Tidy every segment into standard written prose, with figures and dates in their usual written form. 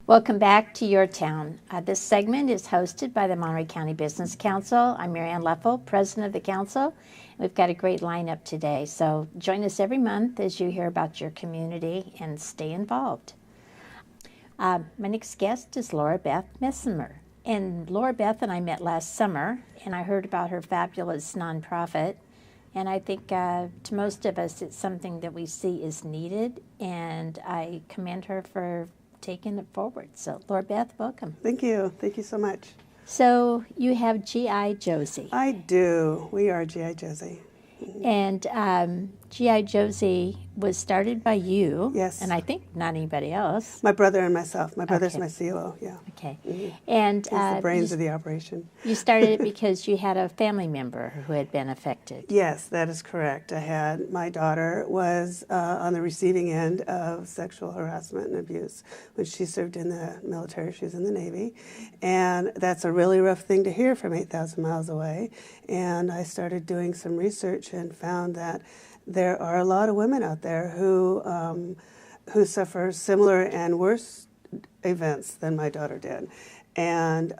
Welcome back to Your Town. This segment is hosted by the Monterey County Business Council. I'm Mary Ann Leffel, president of the council. We've got a great lineup today, so join us every month as you hear about your community and stay involved. My next guest is Laurabeth Messimer. And Laurabeth and I met last summer, and I heard about her fabulous nonprofit. And I think to most of us, it's something that we see is needed, and I commend her for taking it forward. So, Laurabeth, welcome. Thank you. Thank you so much. So, you have G.I. Josie. I do. We are G.I. Josie. And G.I. Josie was started by you. Yes. And I think not anybody else. My brother and myself. My brother's Okay. my COO, yeah. Okay. Mm-hmm. And He's the brains of the operation. You started it because you had a family member who had been affected. Yes, that is correct. My daughter was on the receiving end of sexual harassment and abuse when she served in the military. She was in the Navy. And that's a really rough thing to hear from 8,000 miles away. And I started doing some research and found that there are a lot of women out there who suffer similar and worse events than my daughter did. And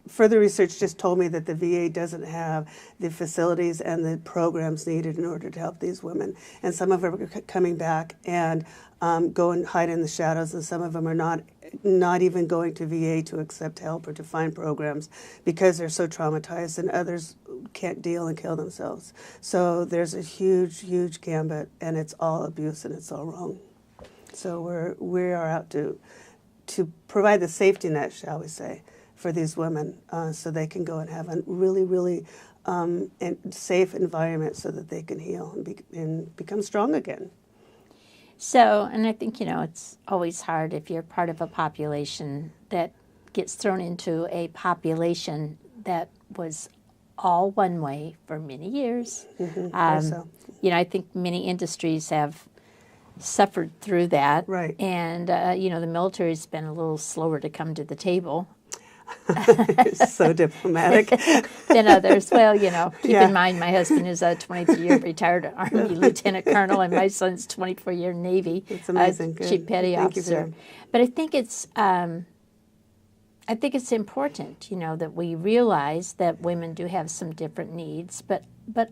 further research just told me that the VA doesn't have the facilities and the programs needed in order to help these women. And some of them are coming back and go and hide in the shadows, and some of them are not even going to VA to accept help or to find programs because they're so traumatized, and others can't deal and kill themselves. So there's a huge, huge gambit, and it's all abuse and it's all wrong. So we are out to provide the safety net, shall we say, for these women, so they can go and have a really, really safe environment so that they can heal and become strong again. So, and I think, it's always hard if you're part of a population that gets thrown into a population that was all one way for many years. Mm-hmm. I think many industries have suffered through that. Right. And, the military's been a little slower to come to the table. So diplomatic. Than others. Well, keep in mind my husband is a 23-year retired Army lieutenant colonel, and my son's 24-year Navy chief petty officer. But I think it's important, that we realize that women do have some different needs, but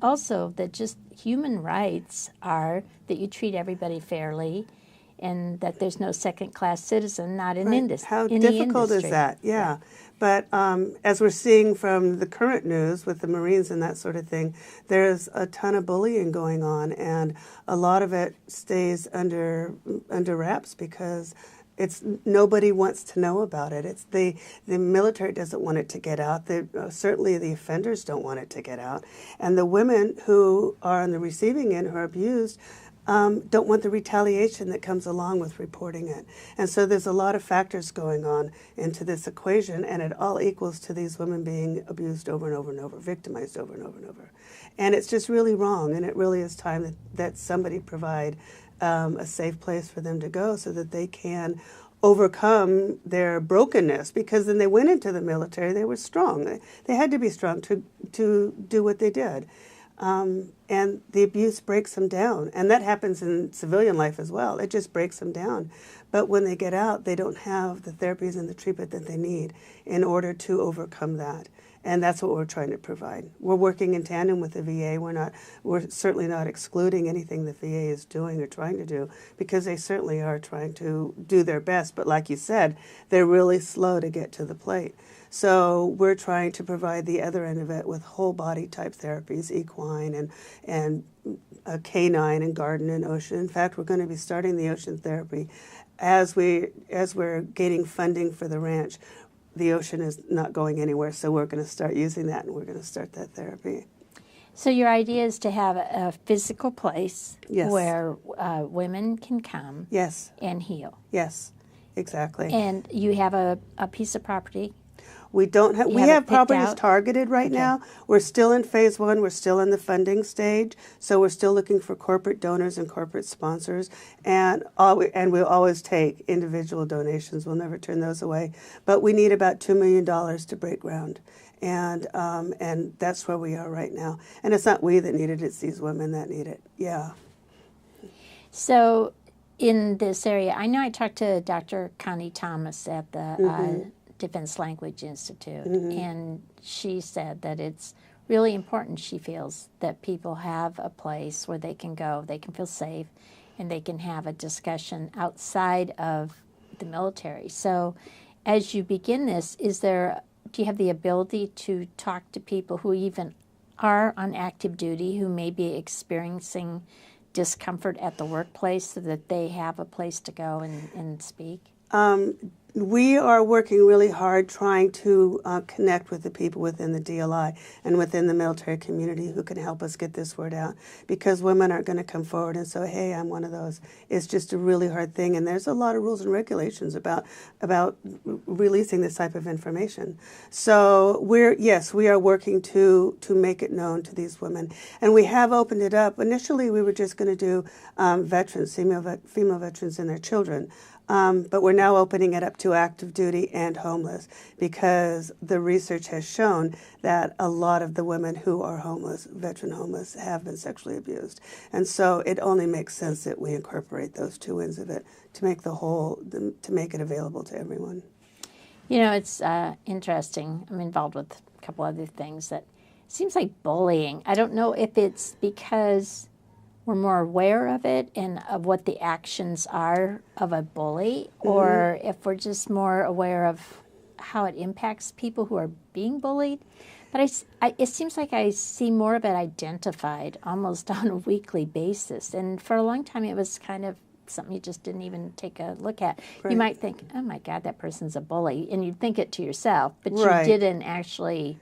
also that just human rights are that you treat everybody fairly, and that there's no second-class citizen, not in industry. How difficult is that? Yeah. But as we're seeing from the current news with the Marines and that sort of thing, there's a ton of bullying going on, and a lot of it stays under wraps because nobody wants to know about it. It's the military doesn't want it to get out. Certainly the offenders don't want it to get out, and the women who are on the receiving end who are abused don't want the retaliation that comes along with reporting it. And so there's a lot of factors going on into this equation, and it all equals to these women being abused over and over and over, victimized over and over and over. And it's just really wrong, and it really is time that somebody provide a safe place for them to go so that they can overcome their brokenness, because when they went into the military, they were strong. They had to be strong to do what they did. And the abuse breaks them down. And that happens in civilian life as well. It just breaks them down. But when they get out, they don't have the therapies and the treatment that they need in order to overcome that. And that's what we're trying to provide. We're working in tandem with the VA. We're certainly not excluding anything the VA is doing or trying to do, because they certainly are trying to do their best. But like you said, they're really slow to get to the plate. So we're trying to provide the other end of it with whole body type therapies, equine and canine and garden and ocean. In fact, we're going to be starting the ocean therapy as we're gaining funding for the ranch. The ocean is not going anywhere, so we're going to start using that, and we're going to start that therapy. So your idea is to have a physical place Yes. where women can come Yes. and heal. Yes, exactly. And you have a piece of property. We don't have. You We have it have picked properties out? targeted right Okay. now. We're still in phase one. We're still in the funding stage, so we're still looking for corporate donors and corporate sponsors, and we'll always take individual donations. We'll never turn those away. But we need about $2 million to break ground, and that's where we are right now. And it's not we that need it; it's these women that need it. Yeah. So in this area, I know I talked to Dr. Connie Thomas at the Defense Language Institute, and she said that it's really important, she feels, that people have a place where they can go, they can feel safe, and they can have a discussion outside of the military. So as you begin this, do you have the ability to talk to people who even are on active duty, who may be experiencing discomfort at the workplace, so that they have a place to go and speak? We are working really hard trying to connect with the people within the DLI and within the military community who can help us get this word out, because women aren't going to come forward and say, hey, I'm one of those. It's just a really hard thing, and there's a lot of rules and regulations about releasing this type of information. So we are working to make it known to these women, and we have opened it up. Initially, we were just going to do veterans, female veterans and their children. But we're now opening it up to active duty and homeless, because the research has shown that a lot of the women who are homeless, veteran homeless, have been sexually abused. And so it only makes sense that we incorporate those two ends of it to make to make it available to everyone. You know, it's interesting. I'm involved with a couple other things that seems like bullying. I don't know if it's because we're more aware of it and of what the actions are of a bully, or if we're just more aware of how it impacts people who are being bullied. But it seems like I see more of it identified almost on a weekly basis. And for a long time, it was kind of something you just didn't even take a look at. Right. You might think, oh my God, that person's a bully. And you'd think it to yourself, but Right. you didn't actually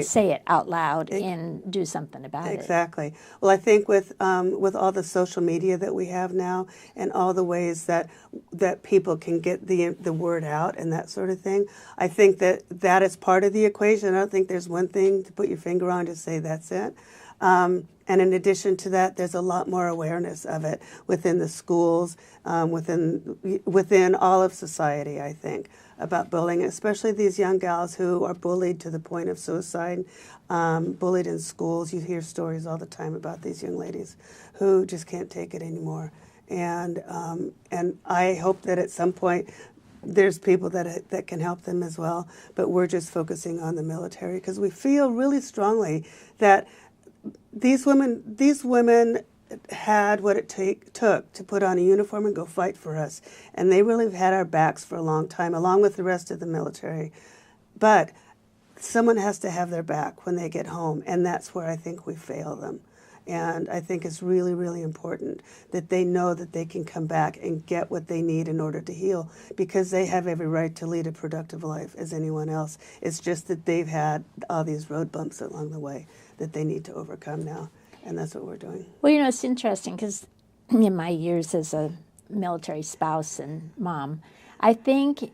say it out loud and do something about it. Exactly. Well, I think with all the social media that we have now, and all the ways that people can get the word out and that sort of thing, I think that is part of the equation. I don't think there's one thing to put your finger on to say that's it. And in addition to that, there's a lot more awareness of it within the schools, within all of society, I think, about bullying, especially these young gals who are bullied to the point of suicide, bullied in schools. You hear stories all the time about these young ladies who just can't take it anymore. And I hope that at some point there's people that can help them as well. But we're just focusing on the military because we feel really strongly that these women had what it took to put on a uniform and go fight for us. And they really have had our backs for a long time, along with the rest of the military. But someone has to have their back when they get home, and that's where I think we fail them. And I think it's really, really important that they know that they can come back and get what they need in order to heal, because they have every right to lead a productive life as anyone else. It's just that they've had all these road bumps along the way that they need to overcome now. And that's what we're doing. Well, you know, it's interesting because in my years as a military spouse and mom, I think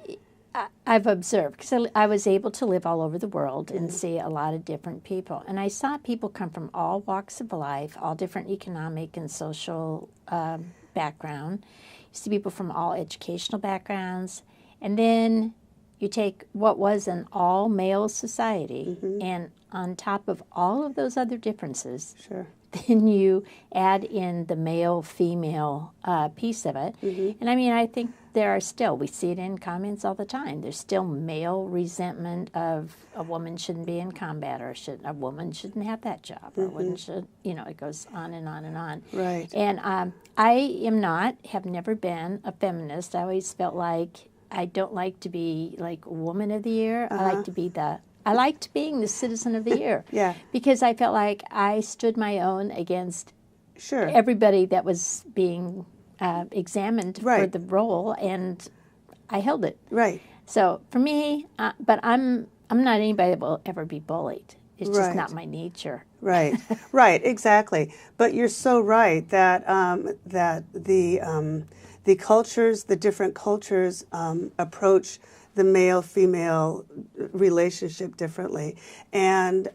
I've observed, because I was able to live all over the world and see a lot of different people. And I saw people come from all walks of life, all different economic and social background. You see people from all educational backgrounds. And then you take what was an all-male society, and on top of all of those other differences, Sure. then you add in the male-female piece of it. And I mean, I think there are still, we see it in comments all the time, there's still male resentment of a woman shouldn't be in combat, or a woman shouldn't have that job, or a woman should, you know, it goes on and on and on. Right. And I have never been a feminist. I always felt like I don't like to be like Woman of the Year. I liked being the Citizen of the Year. Yeah. Because I felt like I stood my own against Sure. everybody that was being examined for Right. the role, and I held it. Right. So for me, but I'm not anybody that will ever be bullied. It's just Right. not my nature. Right, right, exactly. But you're so right that the cultures, the different cultures, approach the male-female relationship differently, and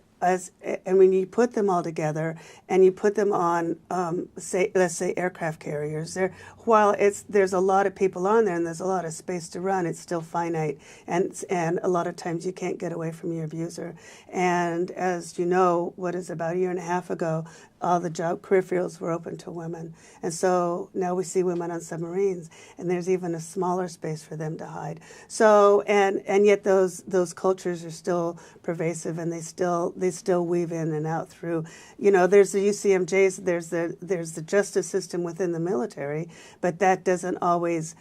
when you put them all together and you put them on, let's say aircraft carriers, while there's a lot of people on there and there's a lot of space to run, it's still finite, and a lot of times you can't get away from your abuser. And as you know, about a year and a half ago, all the job career fields were open to women. And so now we see women on submarines, and there's even a smaller space for them to hide. So, and yet those cultures are still pervasive, and they still weave in and out through, there's the UCMJs, there's the justice system within the military, but that doesn't always,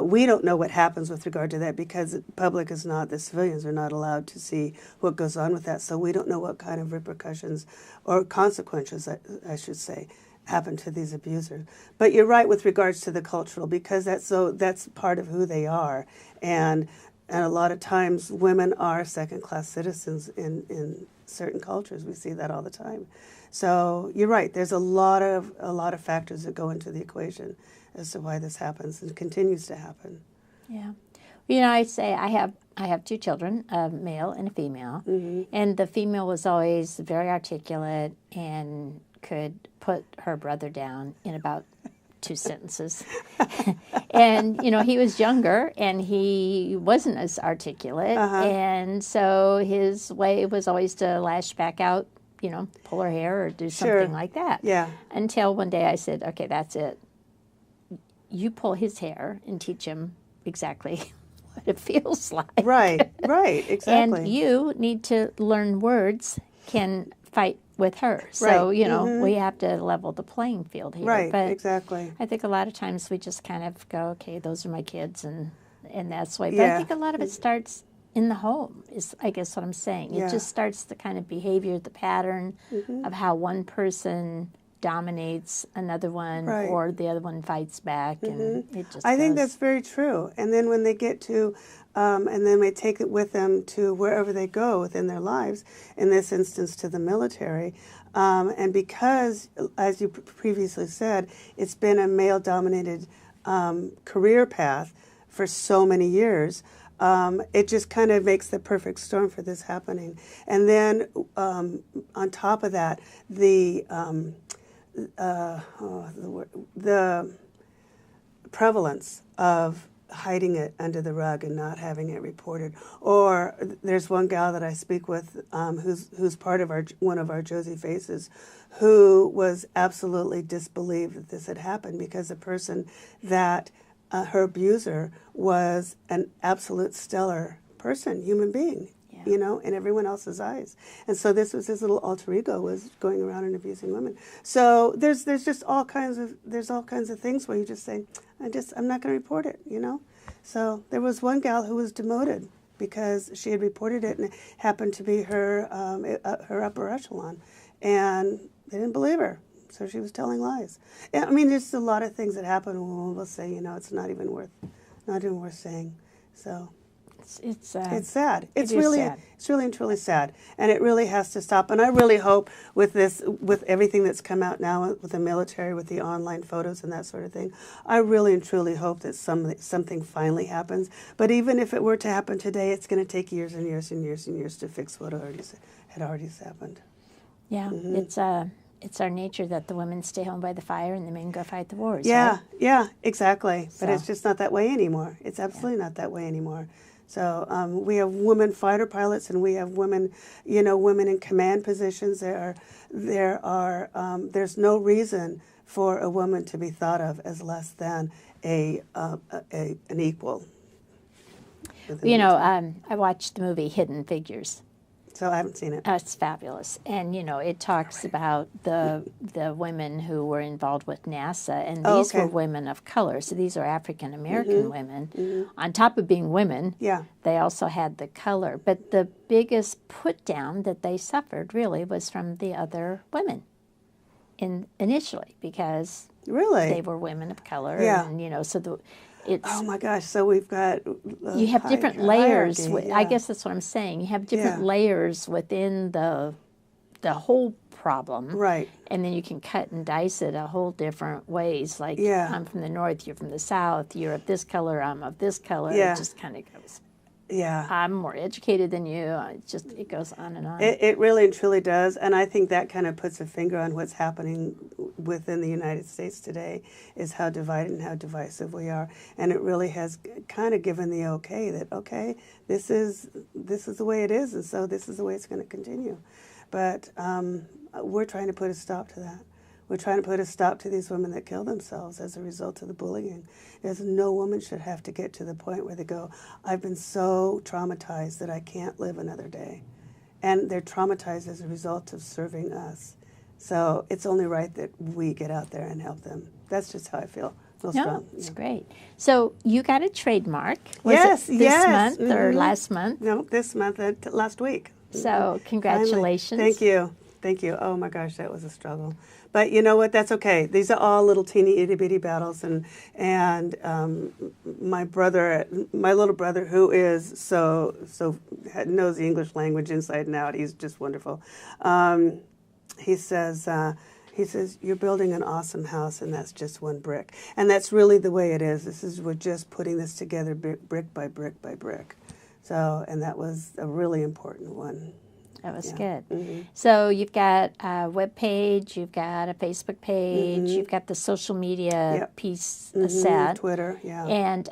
we don't know what happens with regard to that because the civilians are not allowed to see what goes on with that. So we don't know what kind of repercussions or consequences, I should say, happen to these abusers. But you're right with regards to the cultural, because that's part of who they are. And a lot of times women are second-class citizens in certain cultures. We see that all the time. So you're right. There's a lot of factors that go into the equation as to why this happens and continues to happen. Yeah. I say I have two children, a male and a female, and the female was always very articulate and could put her brother down in about 2 sentences. And, he was younger and he wasn't as articulate, and so his way was always to lash back out, pull her hair or do something like that. Yeah. Until one day I said, okay, that's it. You pull his hair and teach him exactly what it feels like. Right, exactly. And you need to learn words can fight with her. So, we have to level the playing field here. Right, but exactly. I think a lot of times we just kind of go, okay, those are my kids, and that's the way. But Yeah. I think a lot of it starts in the home, is I guess what I'm saying. Yeah. It just starts the kind of behavior, the pattern of how one person dominates another one, or the other one fights back, and it just I think that's very true. And then when they get to, and then they take it with them to wherever they go within their lives, in this instance to the military, and because, as you previously said, it's been a male-dominated career path for so many years, it just kind of makes the perfect storm for this happening. And then on top of that, the prevalence of hiding it under the rug and not having it reported. Or there's one gal that I speak with who's part of one of our Josie faces, who was absolutely disbelieved that this had happened because the person that her abuser was an absolute stellar person, human being. In everyone else's eyes. And so this was his little alter ego, was going around and abusing women. So there's just all kinds of things where you just say, I'm not going to report it, So there was one gal who was demoted because she had reported it, and it happened to be her upper echelon, and they didn't believe her. So she was telling lies. I mean, there's a lot of things that happen when we'll say, it's not even worth saying. So. It's sad. It's really and truly sad, and it really has to stop. And I really hope with everything that's come out now with the military, with the online photos and that sort of thing, I really and truly hope that something finally happens. But even if it were to happen today, it's going to take years and years and years and years to fix what had already happened. Yeah, it's our nature that the women stay home by the fire and the men go fight the wars. Yeah, right? yeah, exactly. But it's just not that way anymore. It's absolutely not that way anymore. So we have women fighter pilots, and we have women, women in command positions. There's no reason for a woman to be thought of as less than an equal. I watched the movie Hidden Figures. So I haven't seen it. It's fabulous. And, it talks about the women who were involved with NASA, and these were women of color. So these are African-American women. On top of being women, they also had the color. But the biggest put-down that they suffered, really, was from the other women initially, because they were women of color. Yeah. And, so oh my gosh! So we've got you have different layers. Yeah. I guess that's what I'm saying. You have different layers within the whole problem, right? And then you can cut and dice it a whole different ways. Like I'm from the north, you're from the south. You're of this color, I'm of this color. Yeah. It just kind of goes. Yeah. I'm more educated than you. It goes on and on. It really and truly does. And I think that kind of puts a finger on what's happening within the United States today, is how divided and how divisive we are. And it really has kind of given the okay that, this is the way it is, and so this is the way it's going to continue. But we're trying to put a stop to that. We're trying to put a stop to these women that kill themselves as a result of the bullying. There's no woman should have to get to the point where they go, I've been so traumatized that I can't live another day. And they're traumatized as a result of serving us. So it's only right that we get out there and help them. That's just how I feel. Real strong. It's great. So you got a trademark. Was Yes, it this yes. month or last month? No, this month, last week. So congratulations. Finally. Thank you. Thank you. Oh my gosh, that was a struggle. But you know what? That's okay. These are all little teeny itty bitty battles, and my little brother, who is so knows the English language inside and out. He's just wonderful. He says, you're building an awesome house, and that's just one brick. And that's really the way it is. We're just putting this together brick by brick by brick. So, and that was a really important one. That was good. So you've got a web page, you've got a Facebook page, you've got the social media piece set. Twitter, yeah. And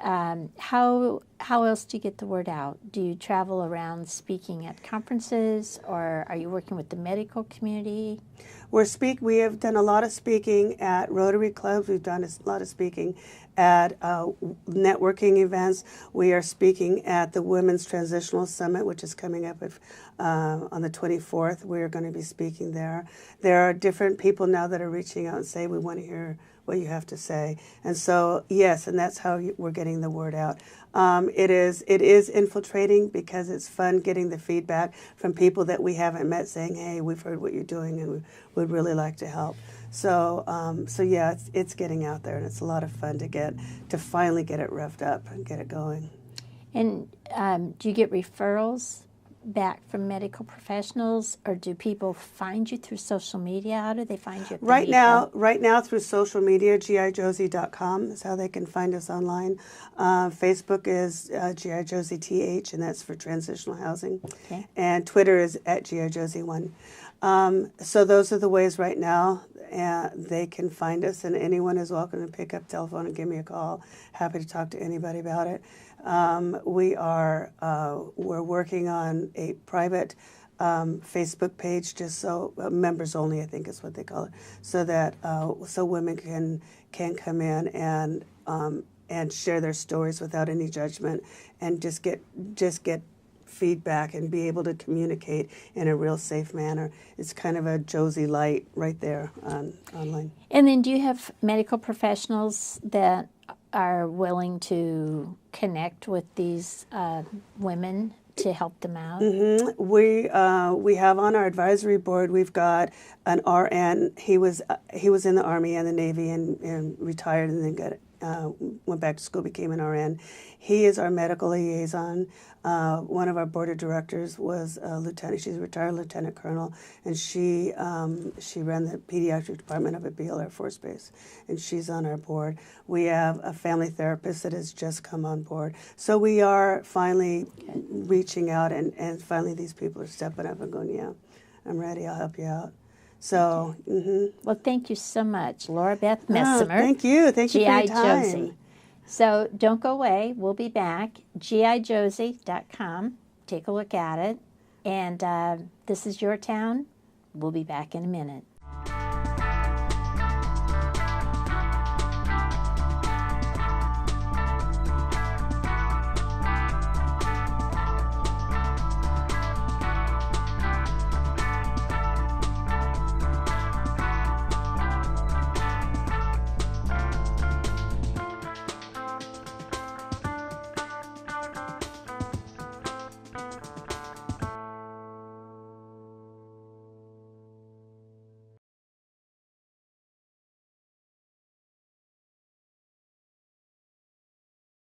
how else do you get the word out? Do you travel around speaking at conferences, or are you working with the medical community? We have done a lot of speaking at Rotary clubs. We've done a lot of speaking at networking events. We are speaking at the Women's Transitional Summit, which is coming up on the 24th. We're going to be speaking there. There are different people now that are reaching out and say, we want to hear what you have to say. And so, yes, and that's how we're getting the word out. It is infiltrating because it's fun getting the feedback from people that we haven't met saying, hey, we've heard what you're doing and we would really like to help. So yeah, it's getting out there, and it's a lot of fun to finally get it revved up and get it going. And do you get referrals back from medical professionals, or do people find you through social media? How do they find you? Right now through social media, GIJosie.com is how they can find us online. Facebook is GI Josie TH, and that's for transitional housing. Okay. And Twitter is at GIJosie1. So those are the ways right now they can find us, and anyone is welcome to pick up the telephone and give me a call. Happy to talk to anybody about it. We're working on a private Facebook page, just so members only, I think is what they call it, so that so women can come in and share their stories without any judgment, and just get feedback and be able to communicate in a real safe manner. It's kind of a Josie light right there online. And then do you have medical professionals that are willing to connect with these women to help them out? Mm-hmm. We have on our advisory board, we've got an RN. He was in the Army and the Navy and retired, and then went back to school, became an RN. He is our medical liaison. One of our board of directors was a lieutenant. She's a retired lieutenant colonel, and she ran the pediatric department up at Beale Air Force Base, and she's on our board. We have a family therapist that has just come on board. So we are finally reaching out, and finally these people are stepping up and going, yeah, I'm ready, I'll help you out. So, Well, thank you so much, Laurabeth Messimer. Thank you for your time. Josie. So don't go away. We'll be back. GIJosie.com. Take a look at it. And this is YourTown. We'll be back in a minute.